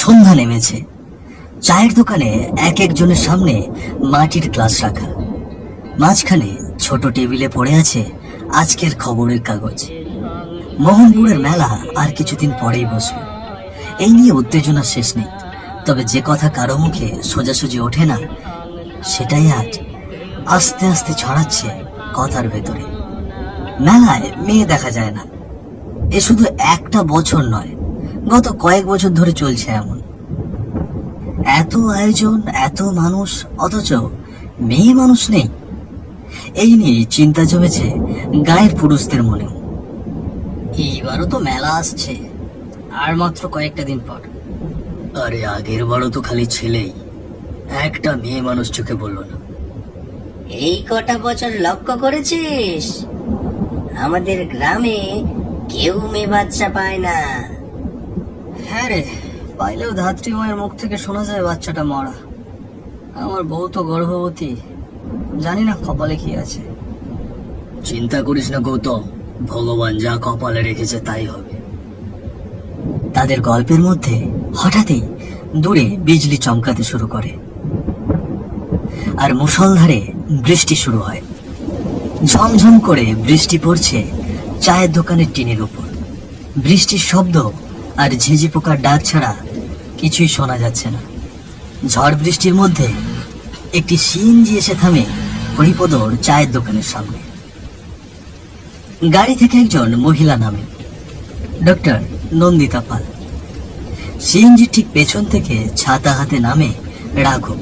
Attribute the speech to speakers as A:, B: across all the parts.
A: সন্ধ্যা নেমেছে। চায়ের দোকানে এক একজনের সামনে মাটির গ্লাস রাখা, মাঝখানে ছোট টেবিলে পড়ে আছে আজকের খবরের কাগজ। মোহনপুরের মেলা আর কিছুদিন পরেই বসবে, এই নিয়ে উত্তেজনা শেষ নেই। তবে যে কথা কারো মুখে সোজাসুজি ওঠে না, সেটাই আজ আস্তে আস্তে ছড়াচ্ছে কথার ভেতরে। মেলায় মেয়ে দেখা যায় না, এ শুধু একটা বছর নয়, গত কয়েক বছর ধরে চলছে এমন। এত আয়োজন, এত মানুষ, অথচ মেয়ে মানুষ নেই। এই নিয়ে চিন্তা জমেছে গায়ের পুরুষদের মনেও। এইবারও তো মেলা আসছে, আর মাত্র কয়েকটা দিন পর। আরে আগের বারও তো খালি ছেলেই, একটা মেয়ে মানুষ চোখে বললো না।
B: এই কটা বছর লক্ষ্য করেছিস, আমাদের গ্রামে কেউ মেয়ে বাচ্চা পায় না।
A: হ্যাঁ রে, পাইলেও ধাত্রী মায়ের মুখ থেকে শোনা যায় বাচ্চাটা মরা। আমার বউ তো গর্ভবতী, জানি না কপালে কি আছে। চিন্তা করিস না গৌতম, ভগবান যা কপালে রেখেছে তাই হবে। তাদের গল্পের মধ্যে হঠাৎই দূরে বিজলি চমকাতে শুরু করে, আর মুষলধারে বৃষ্টি শুরু হয়। ঝমঝম করে বৃষ্টি পড়ছে চায়ের দোকানের টিনের উপর। বৃষ্টির শব্দ আর ঝিঝি পোকার ডাক ছাড়া কিছুই শোনা যাচ্ছে না। ঝড় বৃষ্টির মধ্যে একটি সিএনজি এসে থামে হরিপদর চায়ের দোকানের সামনে। গাড়ি থেকে একজন মহিলা নামে, ডক্টর নন্দিতা পাল। সিএনজি ঠিক পেছন থেকে ছাতা হাতে নামে রাঘব,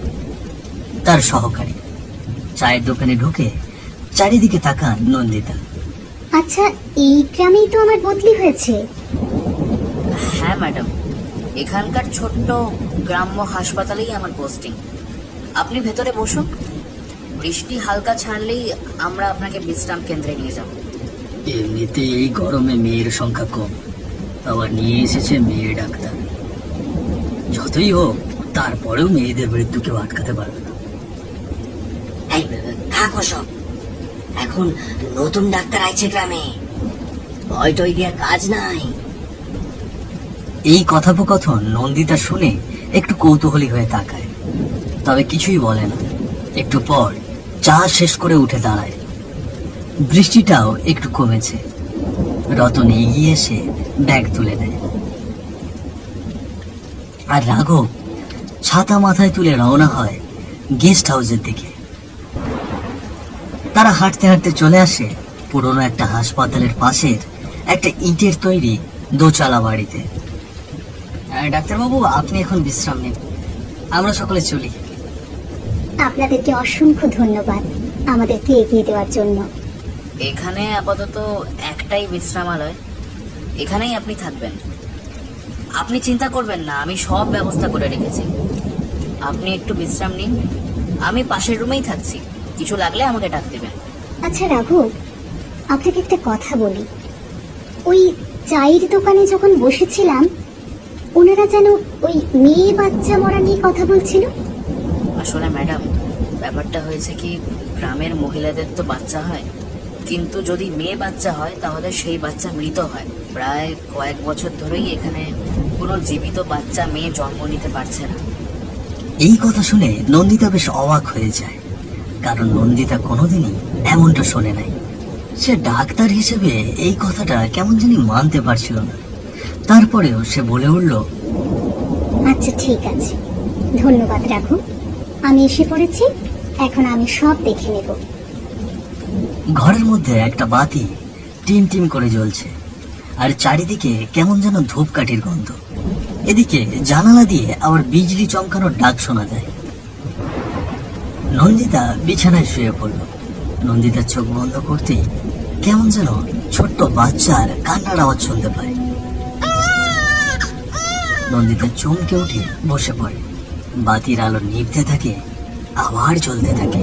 A: তার সহকারী। চায়ের দোকানে ঢুকে চারিদিকে তাকান নন্দিতা।
C: আচ্ছা, এই গ্রামেই তো আমার বদলি হয়েছে।
D: হ্যাঁ ম্যাডাম, এখানকার ছোট্ট গ্রাম্য হাসপাতালেই আমার পোস্টিং। আপনি ভেতরে বসুন, বৃষ্টি হালকা ছাড়লেই আমরা আপনাকে বিশ্রাম কেন্দ্রে নিয়ে যাব।
A: এমনিতে এই গরমে মেয়ের সংখ্যা কম, আবার নিয়ে এসেছে মেয়ে ডাক্তার। যতই হোক, তারপরেও মেয়েদের মৃত্যু কেউ আটকাতে পারবে না।
B: এই থাকো সব, এখন নতুন ডাক্তার আইছে গ্রামে, ভয় টয় দেওয়ার কাজ নাই।
A: এই কথোপকথন নন্দিতা শুনে একটু কৌতূহলী হয়ে তাকায়, তবে কিছুই বলে না। একটু পর চা শেষ করে উঠে দাঁড়ায়। বৃষ্টিটাও একটু কমেছে। রতন এগিয়ে এসে ব্যাগ তুলে নেয়, আর রাঘব ছাতা মাথায় তুলে রওনা হয় গেস্ট হাউসের দিকে। তারা হাঁটতে হাঁটতে চলে আসে পুরনো একটা হাসপাতালের পাশের একটা ইটের তৈরি দোচালা বাড়িতে। ডাক্তারবাবু, আপনি এখন বিশ্রাম নিন, আমরা সকলে চলি।
C: আপনাদেরকে অসংখ্য ধন্যবাদ আমাদেরকে এগিয়ে দেওয়ার জন্য।
D: এখানে আপাতত একটাই বিশ্রামালয়, এখানেই আপনি থাকবেন। আপনি চিন্তা করবেন না, আমি সব ব্যবস্থা করে রেখেছি। আপনি একটু বিশ্রাম নিন, আমি পাশের রুমেই থাকছি, কিছু লাগলে আমাকে ডাক দেবেন।
C: আচ্ছা রাঘব, আপনাকে একটা কথা বলি। ওই চায়ের দোকানে যখন বসেছিলাম, ওনারা যেন ওই মেয়ে বাচ্চা মরা নিয়ে কথা বলছিল।
D: আসলে ম্যাডাম, ব্যাপারটা হয়েছে কি, গ্রামের মহিলাদের তো বাচ্চা হয়, কিন্তু যদি মেয়ে বাচ্চা হয় তাহলে সেই বাচ্চা মৃত হয়। প্রায় কয়েক বছর ধরেই এখানে কোনো জীবিত বাচ্চা মেয়ে জন্ম নিতে পারছে না।
A: এই কথা শুনে নন্দিতা বেশ অবাক হয়ে যায়, কারণ নন্দিতা কোনোদিনই এমনটা শোনে নাই। সে ডাক্তার হিসেবে এই কথাটা কেমন জানি মানতে পারছিল না। তারপরেও সে বলে উঠল,
C: আচ্ছা ঠিক আছে, ধন্যবাদ রাঘব, আমি এসে পড়েছি, এখন আমি সব দেখে নেব।
A: ঘরের মধ্যে একটা বাতি টিম টিম করে জ্বলছে, আর চারিদিকে কেমন যেন ধূপকাঠির গন্ধ। এদিকে জানালা দিয়ে আবার বিজলি চমকানোর ডাক শোনা যায়। নন্দিতা বিছানায় শুয়ে পড়ল। নন্দিতার চোখ বন্ধ করতেই কেমন যেন ছোট্ট বাচ্চার কান্নার আওয়াজ শুনতে পায়। নন্দিতা চমকে উঠে বসে পড়ে। বাতির আলো নিভতে থাকে, আবার জ্বলতে থাকে।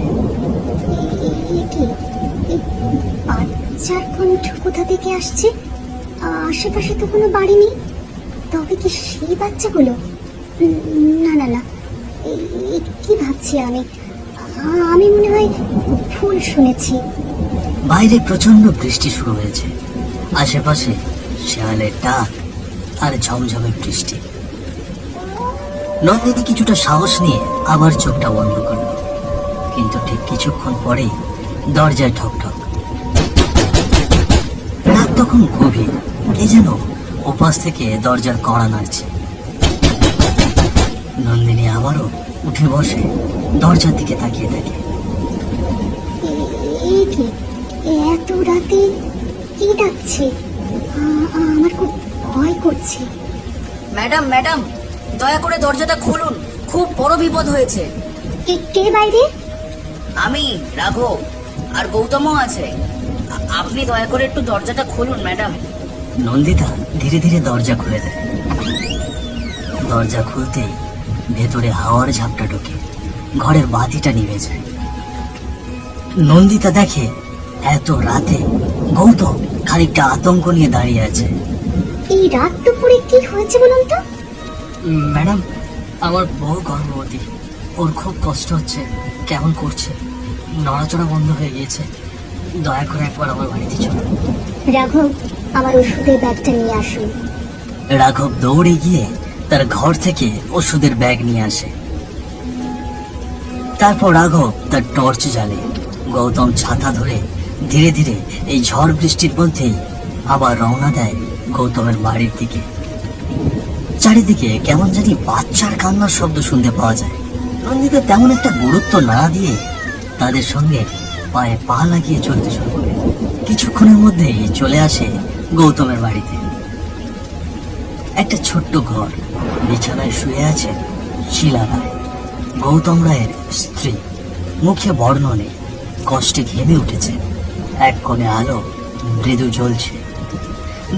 C: বাচ্চার কণ্ঠ কোথা থেকে আসছে? আশেপাশে তো কোনো বাড়ি নেই, তবে কি সেই বাচ্চাগুলো? না না না, কি ভাবছি আমি? আমি মনে হয় ভুল শুনেছি।
A: বাইরে প্রচন্ড বৃষ্টি শুরু হয়েছে, আশেপাশে শেয়ালের ডাক আর ঝমঝমে বৃষ্টি। নন্দিনী কিছুটা সাহস নিয়ে আবার চোখটা বন্ধ করল, কিন্তু ঠিক কিছুক্ষণ পরেই দরজায় ঠক ঠক। রাত তখন গভীর, কে যেন ওপাশ থেকে দরজার কড়া নাড়ছে। নন্দিনী আবারও উঠে বসে দরজার দিকে তাকিয়ে থাকে।
C: এ কি, এত রাতে কি ডাকছে? আমার খুব ভয় করছে।
D: ম্যাডাম ম্যাডাম, দয়া করে দরজাটা খুলুন, খুব বড় বিপদ হয়েছে।
C: কে বাইরে?
D: আমি, রাঘব আর গৌতমও আছে। আপনি দয়া করে একটু দরজাটা খুলুন ম্যাডাম।
A: নন্দিতা ধীরে ধীরে দরজা খুলে দেয়। দরজা খুলতেই ভেতরে হাওয়ার ঝাপটা ঢোকে, ঘরের বাতিটা নিভে যায়। নন্দিতা দেখে এত রাতে গৌতম খানিকটা আতঙ্ক নিয়ে দাঁড়িয়ে আছে।
C: এই রাত দুপুরে কি হয়েছে বলুন তো?
A: ম্যাডাম, আমার বউ গর্ভবতী, ওর খুব কষ্ট হচ্ছে, কেমন করছে, নড়াচড়া বন্ধ হয়ে গিয়েছে। দয়া করে একবার আমার বাড়িতে চলুন।
C: রাঘব, আমার ওষুধের ব্যাগটা নিয়ে আসুন।
A: রাঘব দৌড়ে গিয়ে তার ঘর থেকে ওষুধের ব্যাগ নিয়ে আসে। তারপর রাঘব তার টর্চ জ্বালে। গৌতম ছাতা ধরে ধীরে ধীরে এই ঝড় বৃষ্টির মধ্যেই আবার রওনা দেয় গৌতমের বাড়ির দিকে। চারিদিকে কেমন জানি বাচ্চার কান্নার শব্দ শুনতে পাওয়া যায়। নন্দিতা তেমন একটা গুরুত্ব না দিয়ে তাদের সঙ্গে পায়ে পা লাগিয়ে চলতে শুরু করে। কিছুক্ষণের মধ্যেই চলে আসে গৌতমের বাড়িতে। একটা ছোট্ট ঘর, বিছানায় শুয়ে আছে শিলা রায়, গৌতম রায়ের স্ত্রী। মুখে বর্ণ নেই, কষ্টে ঘেমে উঠেছে। এক কোণে আলো মৃদু জ্বলছে।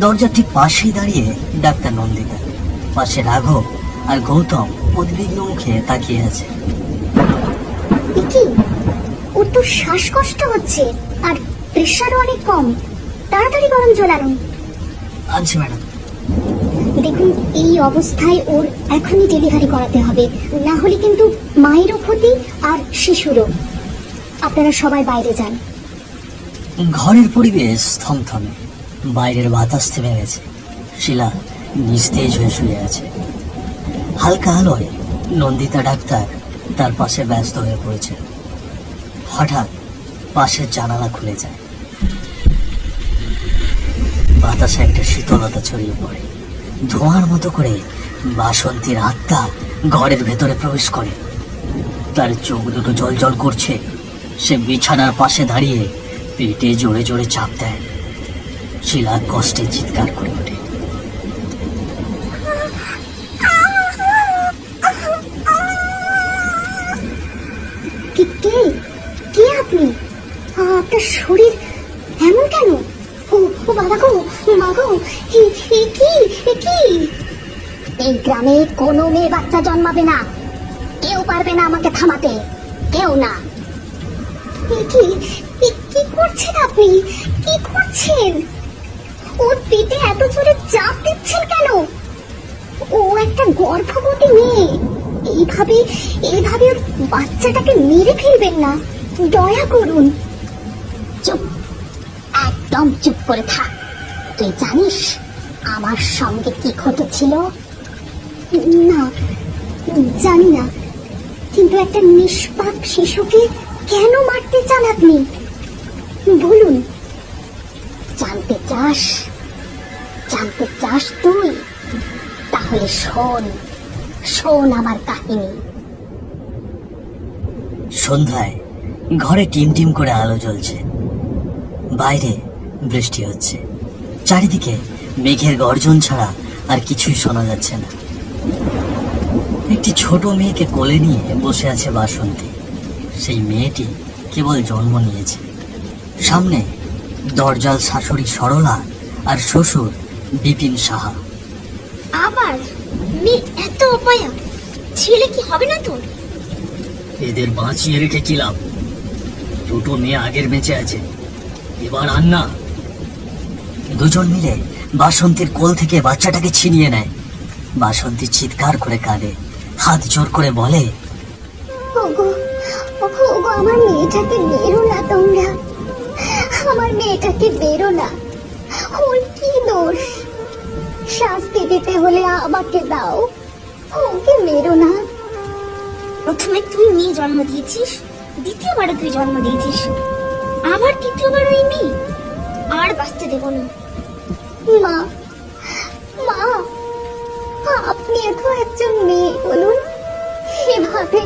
A: দরজার ঠিক পাশেই দাঁড়িয়ে ডাক্তার নন্দিতা, পাশে রাঘব আর গৌতম উদ্বিগ্ন মুখে তাকিয়ে আছে।
C: কি, ওর তো শ্বাসকষ্ট হচ্ছে আর প্রেশারও অনেক কম। তাড়াতাড়ি গরম জল আনুন।
A: আচ্ছা ম্যাডাম।
C: দেখুন, এই অবস্থায় ওর এখনই ডেলিভারি করাতে হবে, না হলে কিন্তু মায়েরও ক্ষতি আর শিশুরও। আপনারা সবাই বাইরে যান।
A: ঘরের পরিবেশ থমথমে, বাইরের বাতাস থেমে গেছে। শিলা নিস্তেজ হয়ে শুয়ে আছে। হালকা আলোয় নন্দিতা ডাক্তার তার পাশে ব্যস্ত হয়ে পড়েছে। হঠাৎ পাশের জানালা খুলে যায়। বাতাসে একটা শীতলতা ছড়িয়ে পড়ে। ধোঁয়ার মতো করে বাসন্তীর আত্মা ঘরের ভেতরে প্রবেশ করে। তার চোখ দুটো জল জল করছে। সে বিছানার পাশে দাঁড়িয়ে পেটে জোরে জোরে চাপ দেয়। শিলা কষ্টে চিৎকার করে ওঠে।
C: কে কে আপনি? আপনার শরীর এমন কেন? ও বাবা গো, মা গো, কি এই গ্রামে কোনো মেয়ে বাচ্চা জন্মাবে না। কেউ পারবে না আমাকে থামাতে, কেউ না। কি করছেন আপনি? কি করছেন? ওর পেটে এত জোরে চাপ দিচ্ছেন কেন? ও একটা গর্ভবতী মেয়ে। এইভাবে ওর বাচ্চাটাকে মেরে ফেলবেন না, দয়া করুন। চুপ, একদম চুপ করে থাক। তুই জানিস আমার সঙ্গে কি ঘটেছিল? না, জানি না, কিন্তু একটা নিষ্পাপ শিশুকে কেন মারতে চান আপনি? বলুন। জানতে চাস তুই? তাহলে শোন আমার কাহিনী।
A: সন্ধ্যায় ঘরে টিম টিম করে আলো জ্বলছে। বাইরে বৃষ্টি হচ্ছে। চারিদিকে মেঘের গর্জন ছাড়া আর কিছুই শোনা যাচ্ছে না। একটি ছোট মেয়েকে কোলে নিয়ে বসে আছে বাসন্তী। সেই মেয়েটি কেবল জন্ম নিয়েছে। সামনে দরজাল শাশুড়ি সরলা আর শ্বশুর বিপিন সাহা।
C: আবার মেয়ে এত অপয়া, ছেলে কি হবে না তোর?
A: এদের বাঁচিয়ে রেখে কি লাভ? দুটো মেয়ে আগের বেঁচে আছে, এবার আর না। দুজন মিলে বাসন্তীর কোল থেকে বাচ্চাটাকে ছিনিয়ে নেয়। বাসন্তী চিৎকার করে কাঁদে, হাত জোর করে বলে,
C: ওগো, আমার মেয়েটাকে বেরো না তোমরা, আমার মেয়েটাকে বেরো না। ওর কি দোষ? শাস্তি দিতে হলে আমাকে দাও, ওকে মেরো না।
E: প্রথমে তুই মেয়ে জন্ম দিয়েছিস, দ্বিতীয়বারে তুই জন্ম দিয়েছিস, আবার তৃতীয়বার ওই মেয়ে। আর বাঁচতে দেব না।
C: মা, মা, আপনি তো একজন মেয়ে, বলুন এভাবে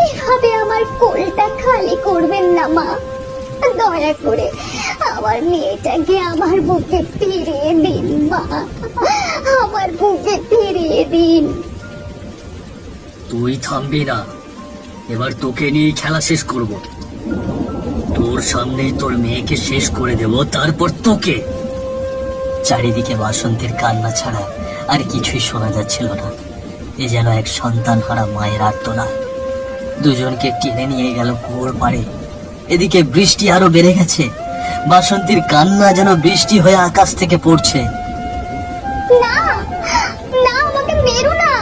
C: এভাবে আমার কোলটা খালি করবেন না মা। দয়া করে আমার মেয়েটাকে আমার বুকে ফিরিয়ে দিন মা, আমার বুকে ফিরিয়ে দিন।
A: তুই থামবি না, এবার তোকে নিয়ে খেলা শেষ করব। তোর সামনেই তোর মেয়েকে শেষ করে দেব, তারপর তোকে। চারিদিকে বাসন্তীর কান্না ছাড়া আর কিছুই শোনা যাচ্ছিল না। এ যেন এক সন্তান হারা মায়ের আর্তনাদ। দুজনকে টেনে নিয়ে গেল কুয়োর পাড়ে। এদিকে বৃষ্টি আরো বেড়ে গেছে। বাসন্তীর কান্না যেন বৃষ্টি হয়ে আকাশ থেকে পড়ছে।
C: না, না, আমাকে মেরো না,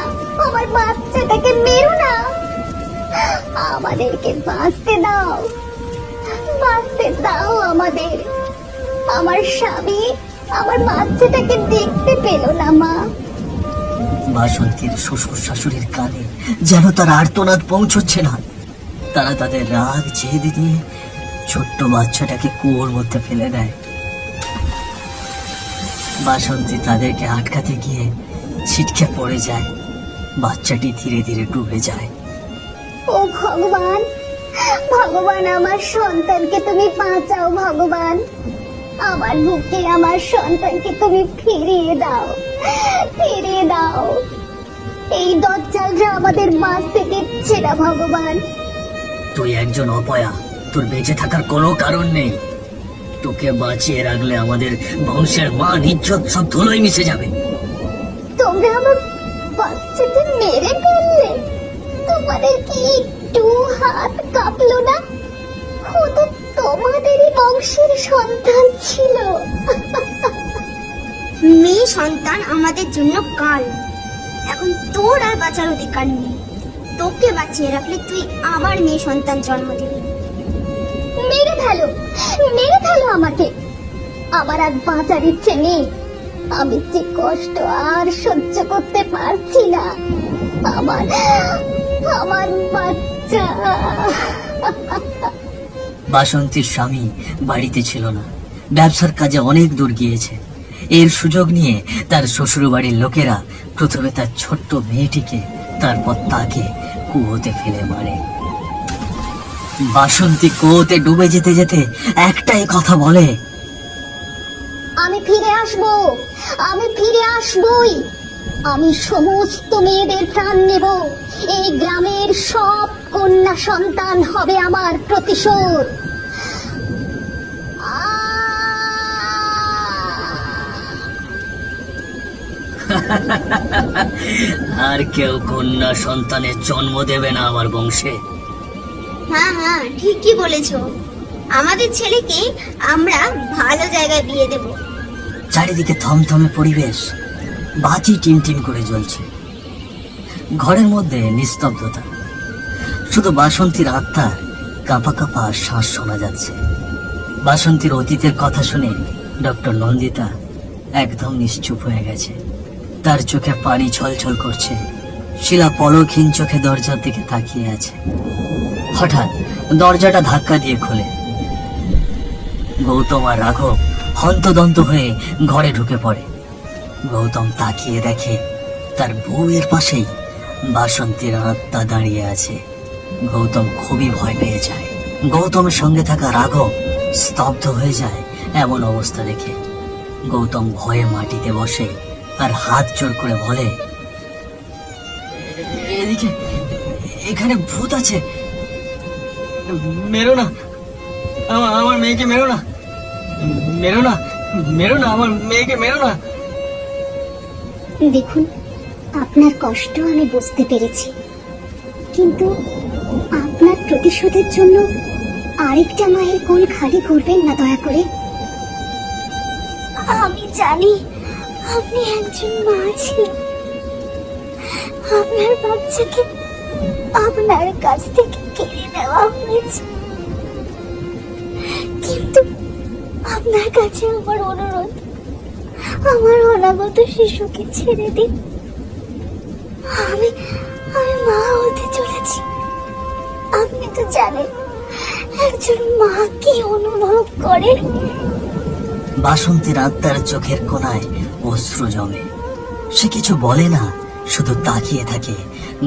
C: আমার বাচ্চাটাকে মেরো না। আমাদেরকে বাঁচতে দাও, বাঁচতে দাও আমাদের। আমার স্বামী আমার বাচ্চাটাকে দেখতে পেল না মা।
A: বাসন্তীর শ্বশুর শাশুড়ির কানে যেন তার আর্তনাদ পৌঁছচ্ছে না। তারা তাদের রাগ জেদ নিয়ে ছোট্ট বাচ্চাটাকে কুয়োর মধ্যে ফেলে দেয়। বাসন্তী তাদেরকে আটকাতে গিয়ে ছিটকে পড়ে যায়। বাচ্চাটি ধীরে ধীরে ডুবে যায়।
C: ও ভগবান, ভগবান, আমার সন্তানকে তুমি বাঁচাও ভগবান। আমার বুকে আমার সন্তানকে তুমি ফিরিয়ে দাও, ফিরিয়ে দাও। এই দজ্জালরা আমাদের বাঁচতে দিচ্ছে না ভগবান।
A: তুই একজন অপয়া, তোর বেঁচে থাকার কোনো কারণ নেই। তোকে বাঁচিয়ে রাখলে আমাদের বংশের মান ইজ্জত সব ধুলোয় মিশে যাবে।
C: তোমরা আমার বাচ্চাকে মেরে ফেললে, তোমাদের কি একটু হাত কাঁপলো না? ও তো তোমাদেরই বংশের সন্তান ছিল।
E: মেয়ে সন্তান আমাদের জন্য কাল। এখন তোর আর বাঁচার অধিকার নেই। তোকে বাঁচিয়ে রাখলে তুই আবার মেয়ে সন্তান জন্ম দিবি।
C: মেরে ফেলো, মেরে ফেলো আমাকে। আমার আর বাঁচার ইচ্ছে নেই। আমি যে কষ্ট আর সহ্য করতে পারছি না। আমার আমার বাচ্চা।
A: বাসন্তীর স্বামী বাড়িতে ছিল না, ব্যবসার কাজে অনেক দূর গিয়েছে। এর সুযোগ নিয়ে তার শ্বশুর বাড়ির লোকেরা প্রথমে তার ছোট্ট মেয়েটিকে, তারপর তাকে কুয়োতে ফেলে মারে। বাসন্তী কুয়োতে ডুবে যেতে যেতে একটাই কথা বলে,
C: আমি ফিরে আসবো, আমি ফিরে আসবই। আমি সমস্ত মেয়েদের প্রাণ নেব। এই গ্রামের সব কন্যা সন্তান হবে আমার প্রতিশোধ।
A: আর কেউ কন্যা সন্তানের জন্ম দেবে না আমার বংশে।
E: হ্যাঁ হ্যাঁ, ঠিকই বলেছো। আমাদের ছেলেকে আমরা ভালো জায়গায় বিয়ে দেব।
A: চারিদিকে থমথমে পরিবেশ, বাতি টিমটিম করে জ্বলছে। ঘরের মধ্যে নিস্তব্ধতা, শুধু বাসন্তীর আত্মার কাঁপা কাঁপা শ্বাস শোনা যাচ্ছে। বাসন্তীর অতীতের কথা শুনে ডক্টর নন্দিতা একদম নিশ্চুপ হয়ে গেছে। তার চোখে পানি ছলছল করছে। শিলা পলকহীন চোখে দরজার দিকে তাকিয়ে আছে। হঠাৎ দরজাটা ধাক্কা দিয়ে খোলে। গৌতম আর রাঘব হন্তদন্ত হয়ে ঘরে ঢুকে পড়ে। গৌতম তাকিয়ে দেখে তার বউয়ের পাশেই বাসন্তীর আত্মা দাঁড়িয়ে আছে। গৌতম খুবই ভয় পেয়ে যায়। গৌতমের সঙ্গে থাকা রাঘব স্তব্ধ হয়ে যায় এমন অবস্থা দেখে। গৌতম ভয়ে মাটিতে বসে আর হাত জোর করে বলে, এদিকে, এখানে ভূত আছে, মেরো না, আমার মেয়েকে মেরো না, মেরো না, মেরো না, আমার মেয়েকে মেরো না।
C: দেখুন, আপনার কষ্ট আমি বুঝতে পেরেছি, কিন্তু আপনার প্রতিশোধের জন্য আরেকটা মায়ের কোল খালি করবেন না দয়া করে।
E: আমি জানি আপনি একজন মা ছিলেন। আপনার বাচ্চাকে আপনার কাছ থেকে কেড়ে নেওয়া হয়েছে, কিন্তু আপনার কাছে আমার অনুরোধ, আমার অনাগত শিশুকে ছেড়ে দিন।
C: আমি আমি মা হতে চলেছি। আপনি তো জানেন একজন মা কি অনুভব করে।
A: বাসন্তীর আত্মার চোখের কোণায় অশ্রু জমে। সে কিছু বলে না, শুধু তাকিয়ে থাকে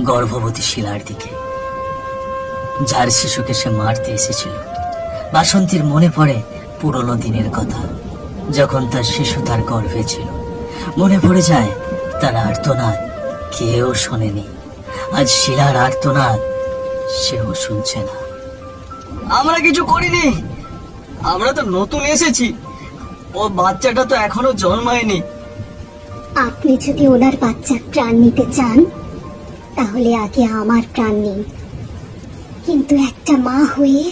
A: গর্ভবতী শিলার দিকে, যার শিশুকে সে মারতে এসেছিল। বাসন্তীর মনে পড়ে পুরনো দিনের কথা, যখন তার শিশু তার গর্ভে ছিল। মনে পড়ে যায় তার আর্তনাদ কেউ শোনেনি। আজ শিলার আর্তনাদ সেও শুনছে না। আমরা কিছু করিনি, আমরা তো নতুন এসেছি। ও বাচ্চাটা তো এখনো জন্মায়নি।
C: আপনি যদি ওনার বাচ্চার প্রাণ নিতে চান তাহলে আগে আমার প্রাণ নিন, কিন্তু একটা মা হয়ে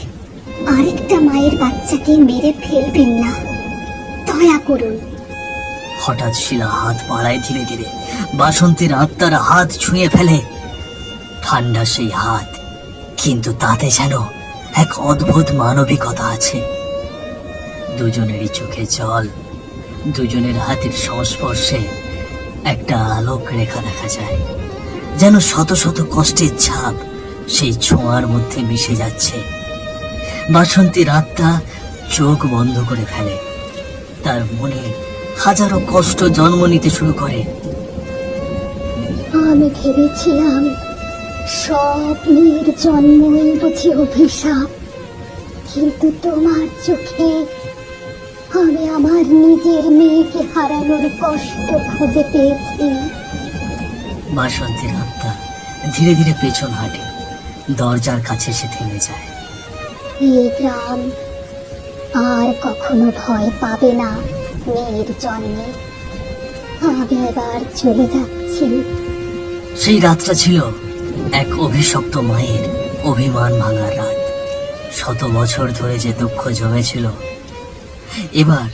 C: আরেকটা মায়ের বাচ্চাকে মেরে ফেলবেন না, দয়া করুন।
A: হঠাৎ শিলা হাত বাড়ায় ধীরে ধীরে। বাসন্তীর আত্মার হাত ছুঁয়ে ফেলে। ঠান্ডা সেই হাত, কিন্তু তাতে যেন এক অদ্ভুত মানবিকতা আছে। দুজনেরই চোখে জল, দুজনের হাতের সংস্পর্শে একটা আলোক রেখা দেখা যায়, যেন শত শত কষ্টের ছাপ সেই ছোঁয়ার মধ্যে মিশে যাচ্ছে। বাসন্তীর আত্মা চোখ বন্ধ করে ফেলে। তার মনে হাজারো কষ্ট জন্ম নিতে শুরু করে।
C: আমি ভেবেছিলাম সব মেয়ের জন্মই বুঝি অভিশাপ, কিন্তু তোমার চোখে আমি আমার নিজের মেয়েকে হারানোর কষ্ট খুঁজে পেয়েছি।
A: বাসন্তীর আত্মা ধীরে ধীরে পেছন হাঁটে, দরজার কাছে সে থেমে যায়।
C: এই গ্রাম আর কখনো ভয় পাবে না মেয়ের জন্মে। আমি এবার চলে যাচ্ছি।
A: সেই রাতটা ছিল এক অভিশপ্ত মায়ের অভিমান ভাঙার রাত। শত বছর ধরে যে দুঃখ জমেছিল, এবার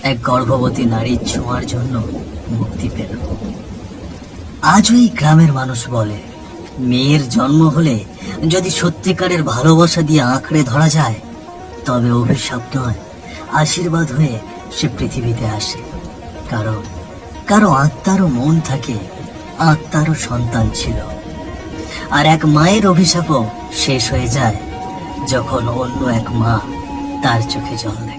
A: এক গর্ভবতী নারীর ছোঁয়ার জন্য মুক্তি পেল। আজও এই গ্রামের মানুষ বলে, মেয়ের জন্ম হলে যদি সত্যিকারের ভালোবাসা দিয়ে আঁকড়ে ধরা যায়, তবে অভিশাপ নয়, আশীর্বাদ হয়ে সে পৃথিবীতে আসে। কারণ কারো আত্মারও মন থাকে, আত্মারও সন্তান ছিল। আর এক মায়ের অভিশাপও শেষ হয়ে যায় যখন অন্য এক মা তার চোখে জল দেয়।